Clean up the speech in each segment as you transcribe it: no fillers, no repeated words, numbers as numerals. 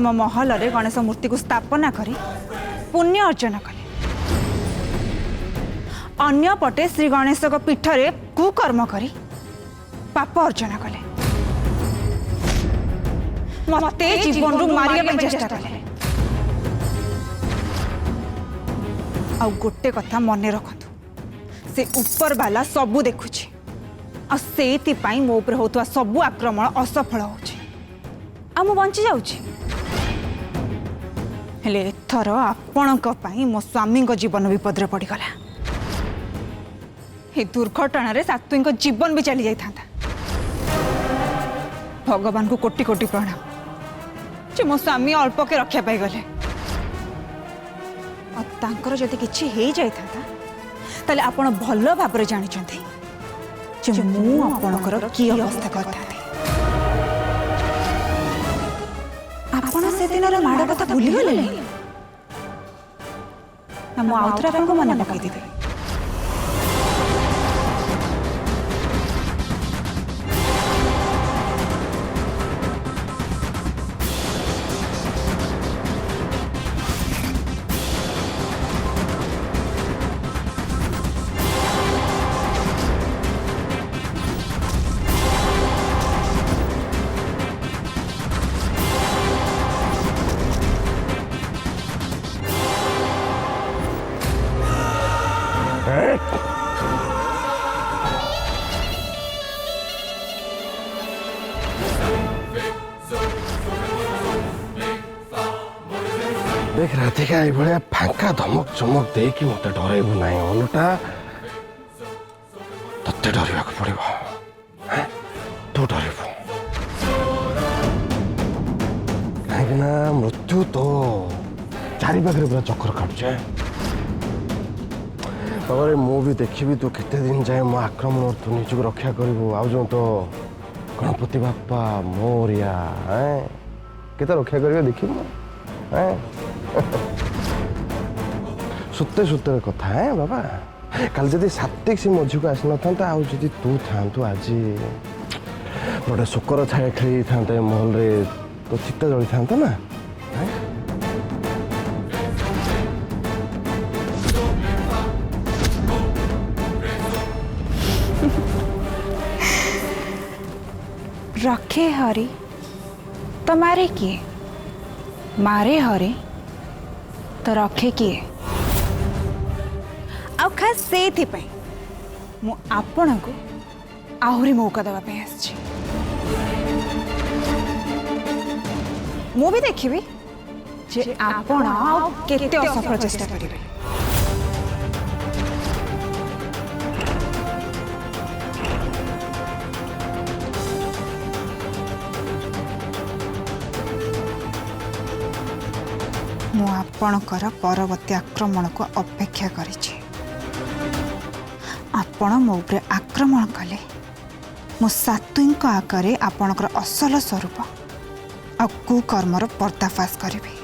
आम महल रे गणेश मूर्ति को स्थापना करी पुण्य अर्जन कले अन्य पटे श्री गणेश पीठ रे कुकर्म करी पाप अर्जन कले मते जीवन रु मारिया चेष्टा कले आ गोटे कथा मन रखतु से ऊपर वाला सबू देखुची आ सेति पाई मो ऊपर होतवा सबू आक्रमण असफल होची आ मु बंची जाउची हेले एथर आपणक पाई मो स्वामी जीवन विपद रे पड़ी गला हे दुर्घटना रे सात्विक जीवन भी चली जाई थांता भगवान को कोटि कोटि प्रणाम जे मो स्वामी अल्प के रक्षा पाई गले और तांकर जदि किछि हे जाई थांता ताले आपण भलो भाबरे जानि चंती जे मु आपणकर की अवस्था करता आपण से दिनर माड़ कथा भूली गले ना मु आउथरा आपन को मन पकाई देबे देख राधिका ये फांका धमक चमक दे कि मत डरइबू ना ओलटा तत्ते डरवा पड़ो तू डरबू कहीं मृत्यु तो चारि पाखे पूरा चक्कर काटुचे बाबा मु भी देखी तू केते दिन जाए मो आक्रमण तू निजक रक्षा करू आउ जो तो गणपति बापा मोरिया केते रक्षा कर देखी सुते सुते कथा है बाबा कल जदि सात्विक से मझी को आसी ना आउ जदि तू था आज गोटे शोकर छाया खेली था महल रे तो चित्त जली था ना रखे हरी तो मारे किए मारे हरे तो रखे किए आ खास से मु आपण को आहरी मौका देवाई आसी मु भी देखी जे आपण केते असफल चेष्टा करिवे मु आपणकर परवर्ती आक्रमण को अपेक्षा करिछि आपण मो उपरे आक्रमण कले मो सात्विक आकारे आपणकर असल स्वरूप आ कुकर्मर पर्दाफाश करिबे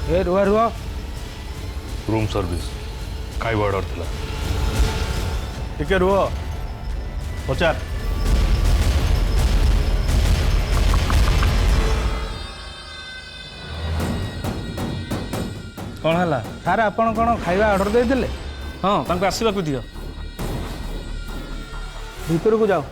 ए रुआ रुआ रूम सर्विस खाଇବା ऑर्डर थिला टिके रुआ पचार कौन है सारे आपण कौन खाଇବା ऑर्डर देते हाँ तांको आसवाक दियो भीतर को जाओ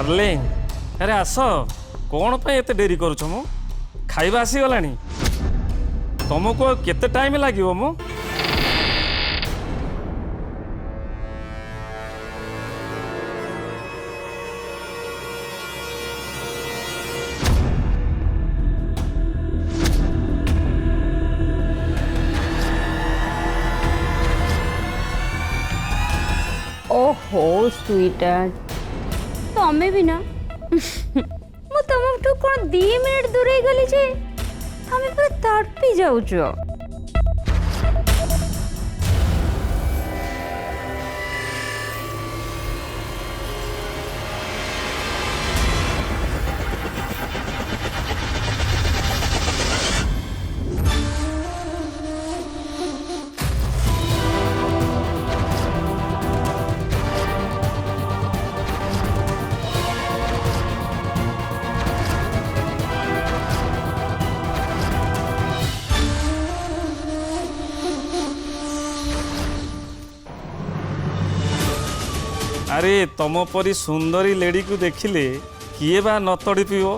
डार्लिंग अरे आस कौन पे एते डेरी करूछ मो खाइबा आसी गलानी तुमको केते टाइम लागिवो मो ओहो स्वीटार्ट तमें भी ना मु तुमठू कौन 2 मिनट दूर गली जे तमें पूरा तड़पी जाऊच। अरे तुम परी सुंदरी लेडी को देखिले किए बा न तड़ी पियो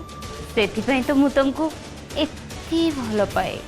से तो मु तुमको एते भल पाए।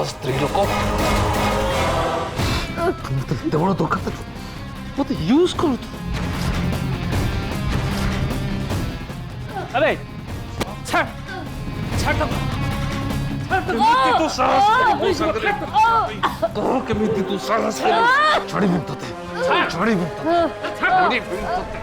स्त्री लोक मत बड़ धोखा मत यूज कर अरे छाड़ छाड़ तू साहस कहो केमिति तू साहस छोड़ी बिन तते छोड़ी बिन छोड़ी बिन तते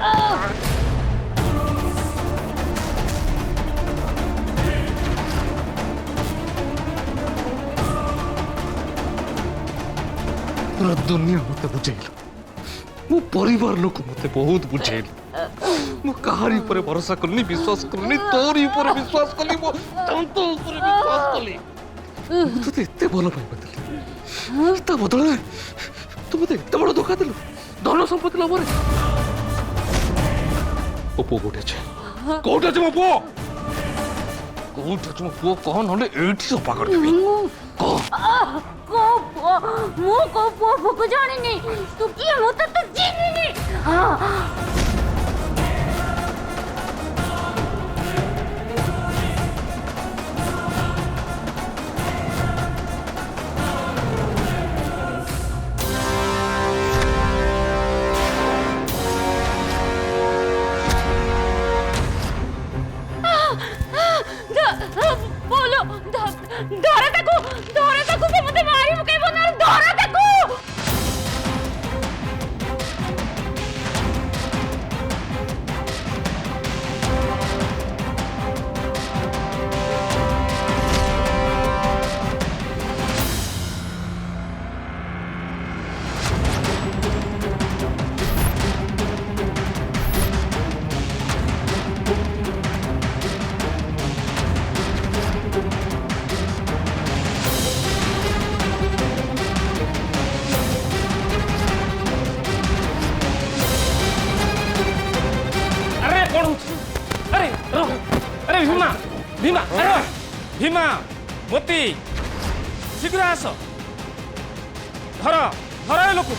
पूरा दुनिया मत बुझेल मो परिवार लोक मत बहुत बुझेल मो कहारी पर भरोसा करनी विश्वास करनी तोरी पर विश्वास करनी मो तंत पर विश्वास करनी तू इतने भलो पाई बदल ता बदल तू मते इतने बड़ धोखा देलु धन संपत्ति लबरे पपो कोठे छे मो पो कोठे छे मो पो कह नले एठी सफा कर देबी कह को जानी नहीं तू किए होता तो जीनी नहीं। हाँ बोलो धोरा तको से मते मारी मुके बना धोरा तको भीमा अरे भीमा मोती शीघ्र आस धर धर लोक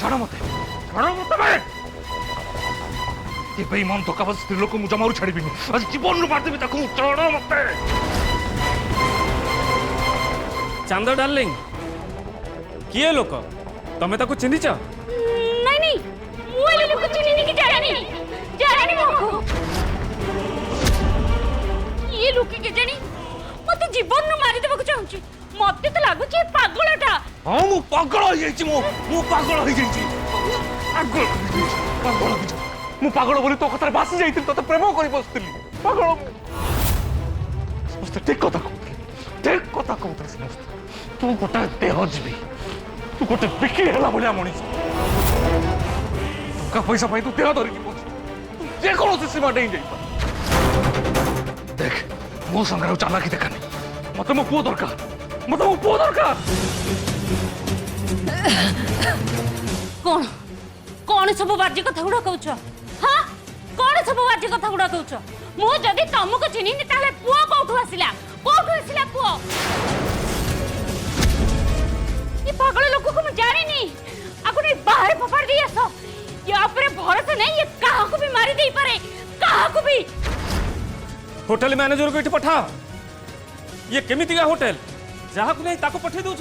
छाड़ मत ये बेईमान तो कबस स्त्री लोक मुझे मारू छाड़ी आज जीवन मार देबी ताकू छाड़ मत चांद डार्लिंग किए लोक तमें ताको चिन्हिच? नहीं नहीं मु ए लोक चिन्ही नहीं कि जानी मोको ये लोक के जानी मते जीवन नु मारी देबा को चाहूची मते तो लागु छी पागलटा। हां मु पागल हो जाई छी मु पागल हो जाई छी पागल मु पागल बोली तो कथा बासी जाई तो प्रेम करी बसतली पागल समस्त ठीक कथा कहते समस्त तू गोटे देह जीवी तू गोटे बिक्री है भाया मनीष टका पैसा पाई तू देह धरिकी बस जेकोसी सीमा नहीं जाई देख मो संगे चालाकी देखानी मत मो पुओ दरकार कौन कौन सब बाजी कथा गुड़ा कहूछ? हाँ कौन सब बाजी कथा गुड़ा कहूछ? मु जदि तुमको चिन्हिनी ताले पुओ कोठू आसिला पुओ? ये पागल लोग को मैं जानी नहीं आपको नहीं बाहर पकड़ दिया सो ये अपने भरोसा नहीं ये कहाँ को भी मारी दे पारे कहाँ को भी। होटल मैनेजर को इठ पठाओ ये केमिति का होटल जहाँ को नहीं ताको पठे दो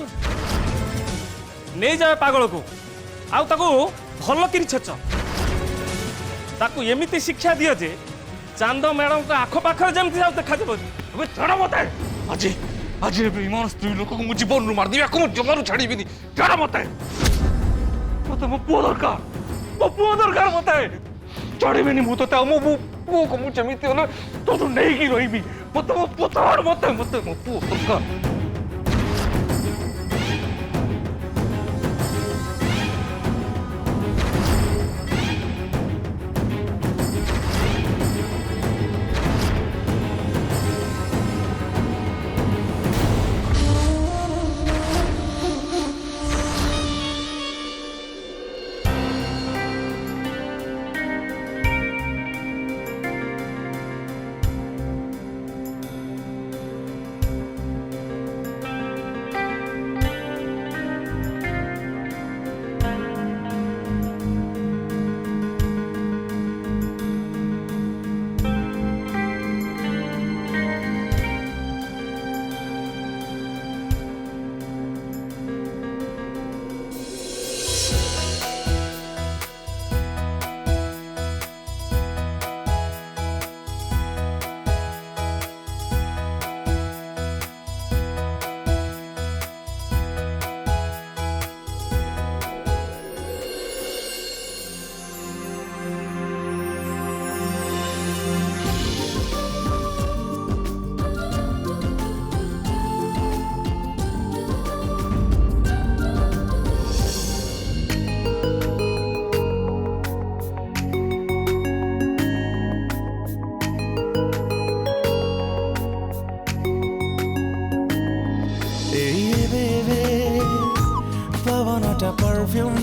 नहीं जाए पागल को आउ ताको भल कि छेच ताको एमिति शिक्षा दियो जे चांद मैडम को आख पाखर जमती देखा अबे छाड़ मत आज आज इमान स्त्री लोक को जीवन रू मार दिया को जमारू छाड़ीबी छाड़ मत मत मो पुओ दरकार मत छाड़ीबी मु तो मो पुओ को मु जमीती होला तो नहीं की रहीबी मत मो पुओ छाड़ मत मो पुओ दरकार।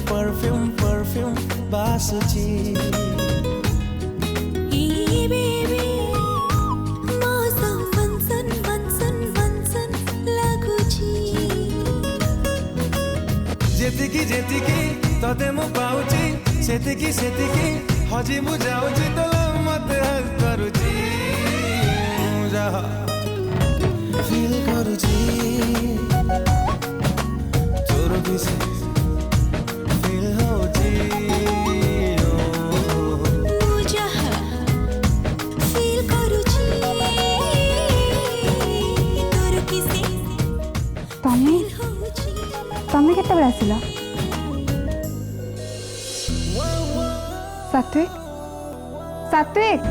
perfume बासुची जेतिकी तते मु पाउची सेतिकी हजी मु जाउची तो मते हक करूची जा फील करूची तोर किसी फील होची मु जा फील करूची तोर किसी तमें केते आसिला सात्विक सात्विक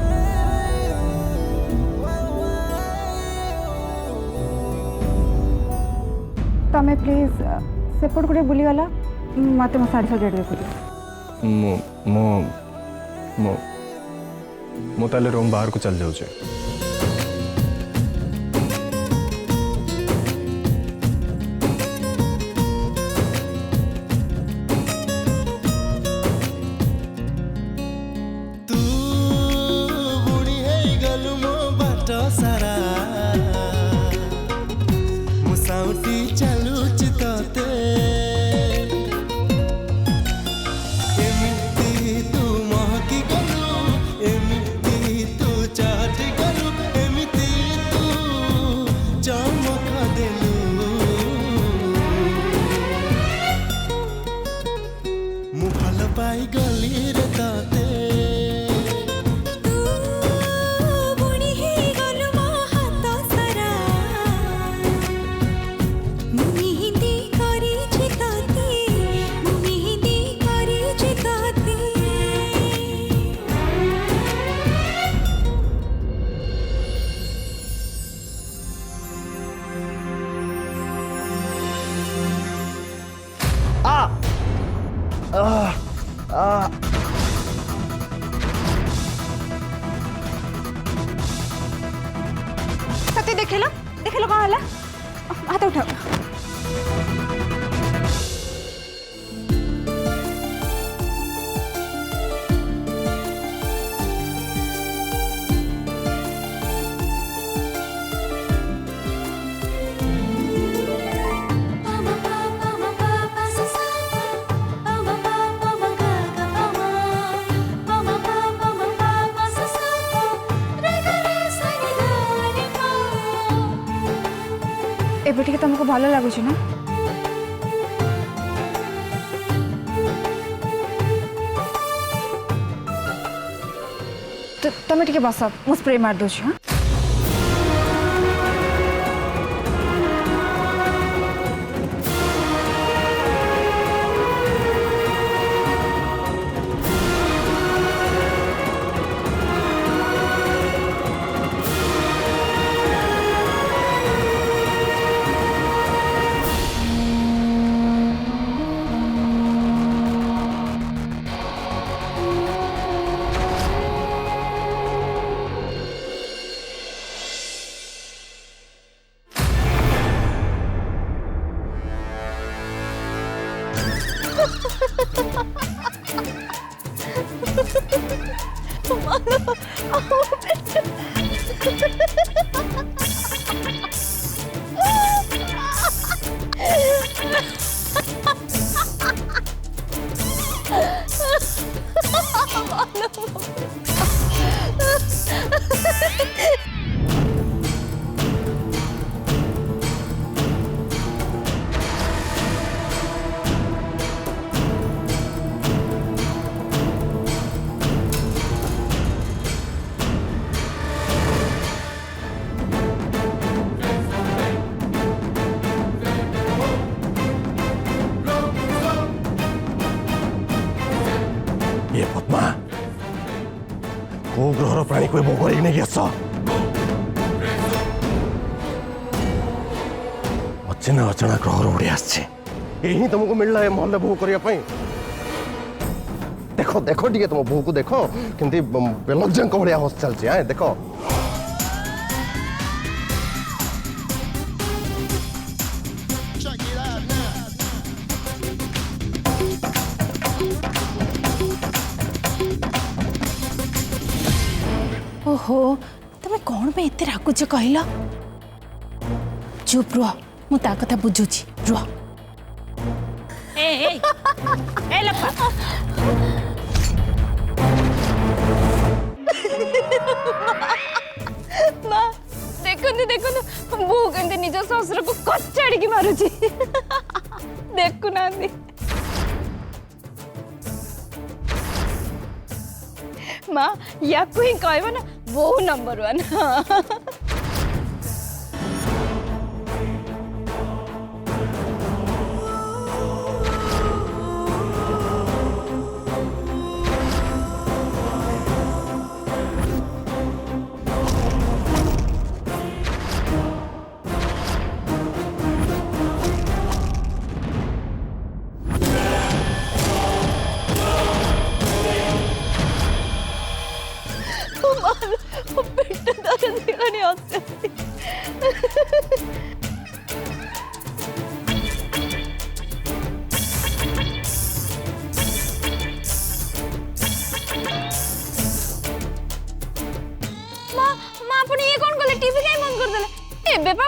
तमें प्लीज सेपट गोटे बुलीगला मत मो साढ़े सजाड़ देखु मो ताले रूम बाहर को चल जाऊँ सारा मुसाउटी चलुच तते एमिति तू महकी गलु एमिति तू चाटी गलु देखेलो कौन है हाथ उठाओ। एबे टिके तुमको भल लगुच ना? तुम टिके बस मु स्प्रे मार दूँ। हाँ ये पद्मा को ग्रहर प्राणी को बोह कर नहीं आस अचिना अचना ग्रहर उड़ी आसछे यही तुमको मिलला है महल बोह करने। देखो देखो टे तुम बोह को देखो केमती बेलज्जा भाया हस चलती देखो। ओहो तुम कौन पे एते रागुच कहल? चुप रुह मु ता कथा बुझुची रुह। ए ए ए लपा माँ देखो देखो बो के निज ससुर को कचाड़ी की मारुची देखु ना माँ या ही कहब ना बहु नंबर 1।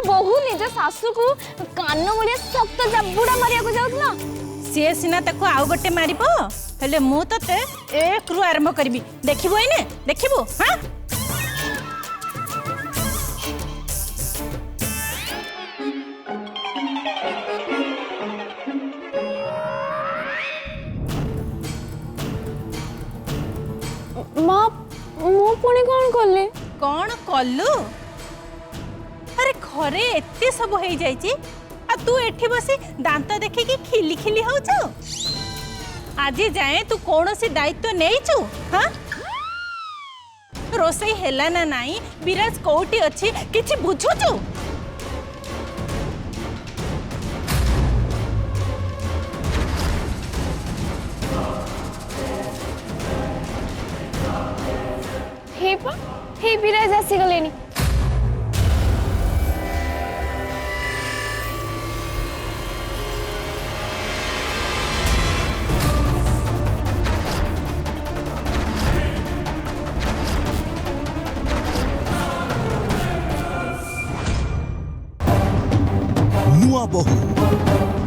बहु निज सासू को कान भाया सप्त जाबुड़ा मारिया जाऊला सी सीना ताको आउ गोटे मारिब हेले मु तते एक रु आरंभ करबी देखिबो एने देखिबो। हां माँ मु पुणी कौन कलु अरे घरे एते सब हो जाइए आ तू एठी बसी दांत देखिकी खिली खिली होचो। आज जाए तू कौन सी दायित्व नेइचु? हाँ रोसई हेला ना नाई विराज कोठी अच्छी किछि बुझुचु? हे विराज आसी गलेनी नुआ बोहू